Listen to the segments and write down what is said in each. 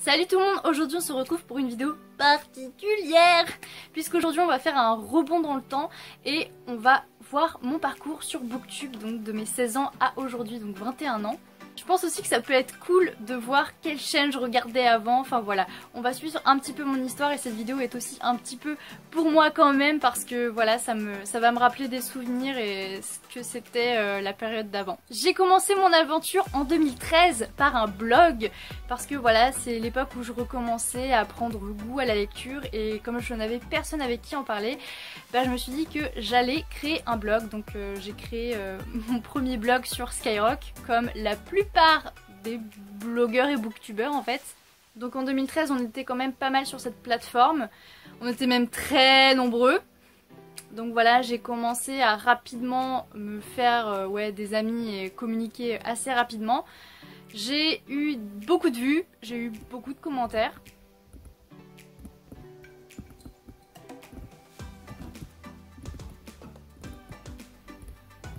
Salut tout le monde, aujourd'hui on se retrouve pour une vidéo particulière puisqu'aujourd'hui on va faire un rebond dans le temps et on va voir mon parcours sur Booktube, donc de mes 16 ans à aujourd'hui, donc 21 ans. Je pense aussi que ça peut être cool de voir quelle chaîne je regardais avant, enfin voilà, on va suivre un petit peu mon histoire et cette vidéo est aussi un petit peu pour moi quand même parce que voilà, ça va me rappeler des souvenirs et ce que c'était la période d'avant. J'ai commencé mon aventure en 2013 par un blog parce que voilà, c'est l'époque où je recommençais à prendre goût à la lecture et comme je n'avais personne avec qui en parler, bah, je me suis dit que j'allais créer un blog, donc j'ai créé mon premier blog sur Skyrock comme la plupart des blogueurs et booktubeurs en fait. Donc en 2013 on était quand même pas mal sur cette plateforme, on était même très nombreux. Donc voilà, j'ai commencé à rapidement me faire des amis et communiquer assez rapidement. J'ai eu beaucoup de vues, j'ai eu beaucoup de commentaires.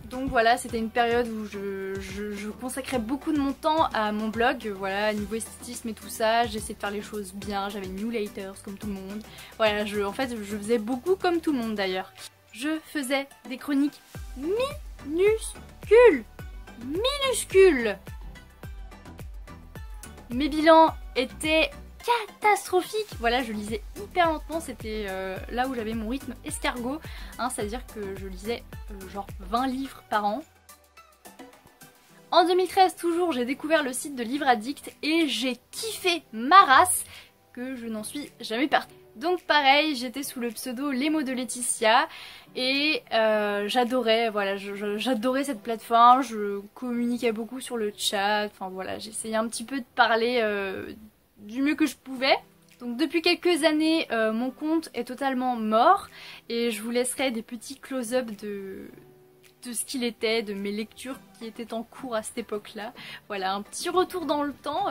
Donc voilà, c'était une période où je consacrais beaucoup de mon temps à mon blog, voilà, niveau esthétisme et tout ça, j'essayais de faire les choses bien, j'avais newsletters comme tout le monde. Voilà, en fait je faisais beaucoup comme tout le monde d'ailleurs. Je faisais des chroniques minuscules. Mes bilans étaient catastrophique. Voilà, je lisais hyper lentement, c'était là où j'avais mon rythme escargot, hein, c'est-à-dire que je lisais genre 20 livres par an. En 2013 toujours, j'ai découvert le site de Livre Addict et j'ai kiffé ma race que je n'en suis jamais partie. Donc pareil, j'étais sous le pseudo Les mots de Laetitia et j'adorais, voilà, j'adorais cette plateforme, je communiquais beaucoup sur le chat, enfin voilà, j'essayais un petit peu de parler du mieux que je pouvais. Donc depuis quelques années, mon compte est totalement mort et je vous laisserai des petits close-up de ce qu'il était, de mes lectures qui étaient en cours à cette époque-là. Voilà, un petit retour dans le temps.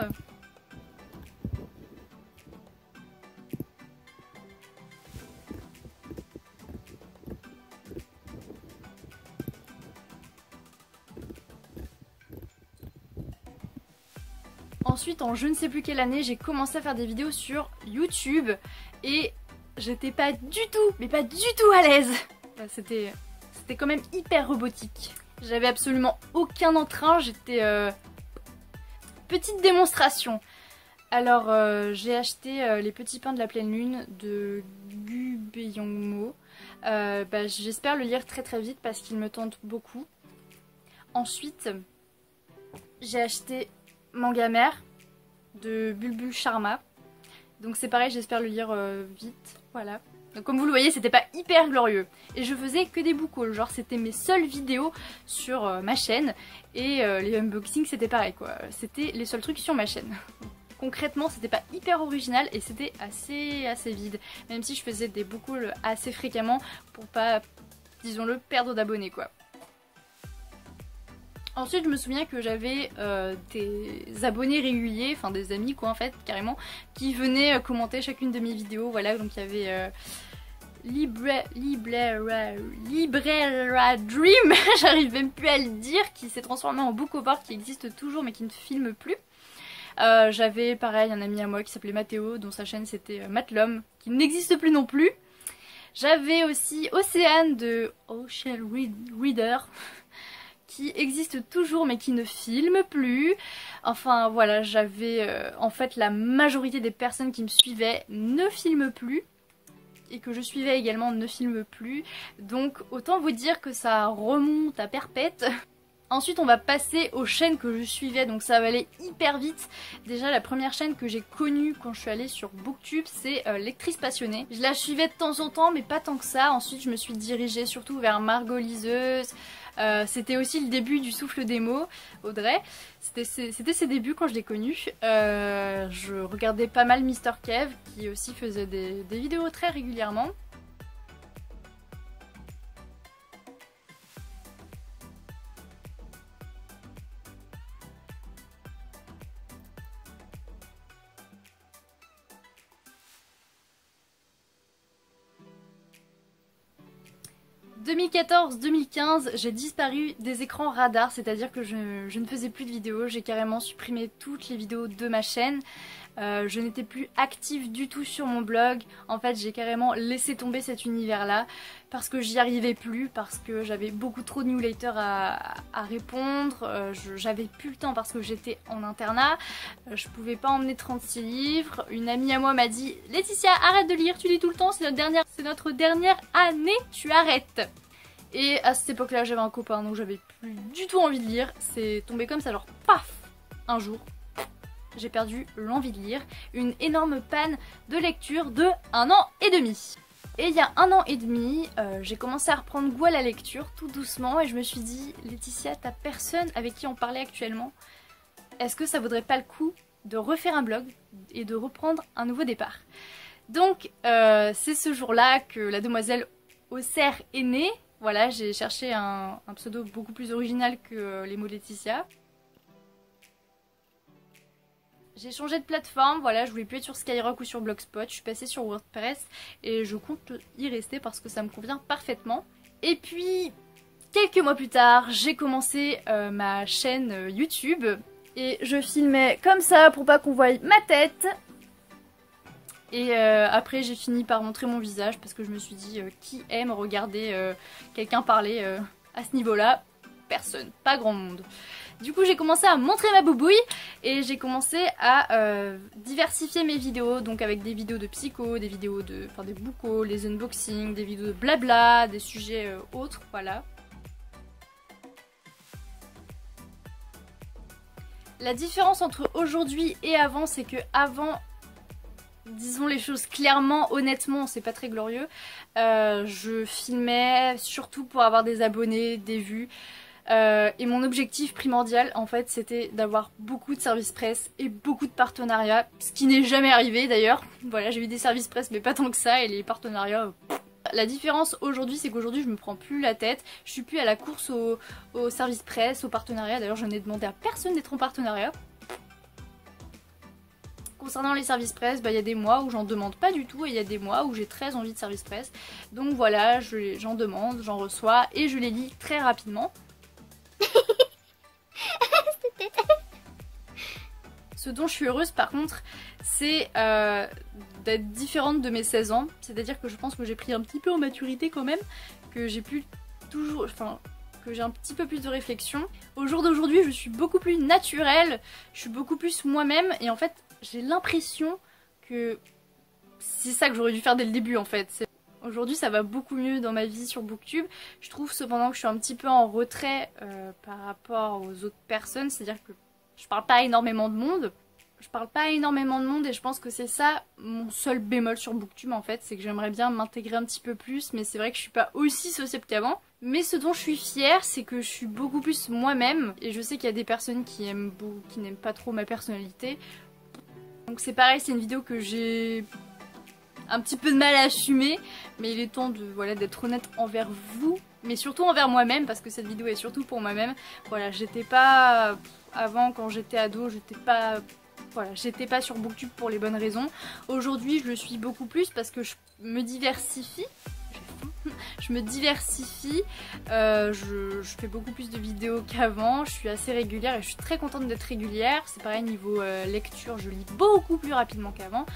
Ensuite, en je ne sais plus quelle année, j'ai commencé à faire des vidéos sur YouTube et j'étais pas du tout, mais pas du tout à l'aise. Enfin, c'était quand même hyper robotique. J'avais absolument aucun entrain, j'étais... Petite démonstration. Alors, j'ai acheté Les Petits Pains de la Pleine Lune de Gu Beyongmo. J'espère le lire très très vite parce qu'il me tente beaucoup. Ensuite, j'ai acheté Manga Mère de Bulbul Sharma. Donc c'est pareil, j'espère le lire vite. Voilà. Donc comme vous le voyez, c'était pas hyper glorieux. Et je faisais que des book hauls, genre c'était mes seules vidéos sur ma chaîne. Et les unboxings c'était pareil quoi. C'était les seuls trucs sur ma chaîne. Concrètement c'était pas hyper original et c'était assez vide. Même si je faisais des book hauls assez fréquemment pour pas, disons-le, perdre d'abonnés quoi. Ensuite je me souviens que j'avais des abonnés réguliers, enfin des amis quoi en fait carrément, qui venaient commenter chacune de mes vidéos, voilà, donc il y avait Librera Dream, j'arrive même plus à le dire, qui s'est transformé en Bookoport, qui existe toujours mais qui ne filme plus. J'avais pareil un ami à moi qui s'appelait Mathéo, dont sa chaîne c'était Matlom, qui n'existe plus non plus. J'avais aussi Océane de Ocean Reader, qui existe toujours mais qui ne filme plus. Enfin voilà, j'avais en fait la majorité des personnes qui me suivaient ne filment plus et que je suivais également ne filment plus, donc autant vous dire que ça remonte à perpète. Ensuite on va passer aux chaînes que je suivais, donc ça va aller hyper vite. Déjà la première chaîne que j'ai connue quand je suis allée sur Booktube, c'est Lectrice Passionnée. Je la suivais de temps en temps mais pas tant que ça. Ensuite je me suis dirigée surtout vers Margot Liseuse. C'était aussi le début du Souffle des mots, Audrey. C'était ses débuts quand je l'ai connue. Je regardais pas mal Mr Kev qui aussi faisait des vidéos très régulièrement. En 2014-2015, j'ai disparu des écrans radars, c'est-à-dire que je ne faisais plus de vidéos, j'ai carrément supprimé toutes les vidéos de ma chaîne. Je n'étais plus active du tout sur mon blog. En fait j'ai carrément laissé tomber cet univers là parce que j'y arrivais plus, parce que j'avais beaucoup trop de newsletters à répondre, j'avais plus le temps parce que j'étais en internat, je pouvais pas emmener 36 livres. Une amie à moi m'a dit Laetitia, arrête de lire, tu lis tout le temps, c'est notre dernière année, tu arrêtes. Et à cette époque là j'avais un copain donc j'avais plus du tout envie de lire, c'est tombé comme ça genre paf, un jour j'ai perdu l'envie de lire, une énorme panne de lecture de 1 an et demi. Et il y a 1 an et demi, j'ai commencé à reprendre goût à la lecture tout doucement et je me suis dit Laetitia, t'as personne avec qui en parler actuellement, est-ce que ça vaudrait pas le coup de refaire un blog et de reprendre un nouveau départ? Donc c'est ce jour-là que la demoiselle Auxerre est née. Voilà, j'ai cherché un pseudo beaucoup plus original que les mots Laetitia. J'ai changé de plateforme, voilà, je voulais plus être sur Skyrock ou sur Blogspot, je suis passée sur WordPress et je compte y rester parce que ça me convient parfaitement. Et puis, quelques mois plus tard, j'ai commencé ma chaîne YouTube et je filmais comme ça pour pas qu'on voie ma tête. Et après j'ai fini par montrer mon visage parce que je me suis dit qui aime regarder quelqu'un parler à ce niveau là? Personne, pas grand monde. Du coup j'ai commencé à montrer ma boubouille et j'ai commencé à diversifier mes vidéos, donc avec des vidéos de psycho, des vidéos de, enfin des book hauls, des unboxings, des vidéos de blabla, des sujets autres, voilà. La différence entre aujourd'hui et avant, c'est que avant, disons les choses clairement, honnêtement, c'est pas très glorieux. Je filmais surtout pour avoir des abonnés, des vues. Et mon objectif primordial, en fait, c'était d'avoir beaucoup de services presse et beaucoup de partenariats. Ce qui n'est jamais arrivé d'ailleurs. Voilà, j'ai eu des services presse, mais pas tant que ça. Et les partenariats... La différence aujourd'hui, c'est qu'aujourd'hui je me prends plus la tête, je suis plus à la course au service presse, au partenariat. D'ailleurs je n'ai demandé à personne d'être en partenariat. Concernant les services presse, il y a des mois où j'en demande pas du tout et il y a des mois où j'ai très envie de service presse. Donc voilà, j'en demande, j'en reçois et je les lis très rapidement. Ce dont je suis heureuse par contre, c'est d'être différente de mes 16 ans. C'est-à-dire que je pense que j'ai pris un petit peu en maturité quand même, que j'ai pu toujours... Enfin, que j'ai un petit peu plus de réflexion. Au jour d'aujourd'hui, je suis beaucoup plus naturelle, je suis beaucoup plus moi-même et en fait, j'ai l'impression que c'est ça que j'aurais dû faire dès le début en fait. Aujourd'hui, ça va beaucoup mieux dans ma vie sur Booktube. Je trouve cependant que je suis un petit peu en retrait par rapport aux autres personnes, c'est-à-dire que je parle pas énormément de monde. Je parle pas énormément de monde et je pense que c'est ça mon seul bémol sur Booktube en fait, c'est que j'aimerais bien m'intégrer un petit peu plus, mais c'est vrai que je suis pas aussi sociable qu'avant. Mais ce dont je suis fière, c'est que je suis beaucoup plus moi-même et je sais qu'il y a des personnes qui n'aiment pas trop ma personnalité. Donc c'est pareil, c'est une vidéo que j'ai un petit peu de mal à assumer, mais il est temps de voilà, d'être honnête envers vous, mais surtout envers moi-même parce que cette vidéo est surtout pour moi-même. Voilà, j'étais pas avant quand j'étais ado, j'étais pas sur Booktube pour les bonnes raisons. Aujourd'hui, je le suis beaucoup plus parce que je me diversifie. Je me diversifie, je fais beaucoup plus de vidéos qu'avant, je suis assez régulière et je suis très contente d'être régulière. C'est pareil niveau lecture, je lis beaucoup plus rapidement qu'avant.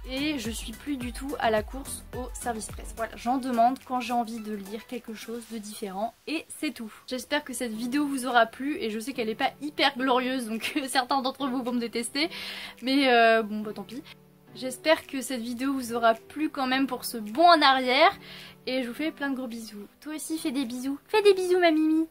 Et je suis plus du tout à la course au service presse. Voilà, j'en demande quand j'ai envie de lire quelque chose de différent et c'est tout. J'espère que cette vidéo vous aura plu et je sais qu'elle n'est pas hyper glorieuse donc certains d'entre vous vont me détester. Mais bon bah tant pis. J'espère que cette vidéo vous aura plu quand même pour ce bond en arrière. Et je vous fais plein de gros bisous. Toi aussi fais des bisous. Fais des bisous ma Mimi.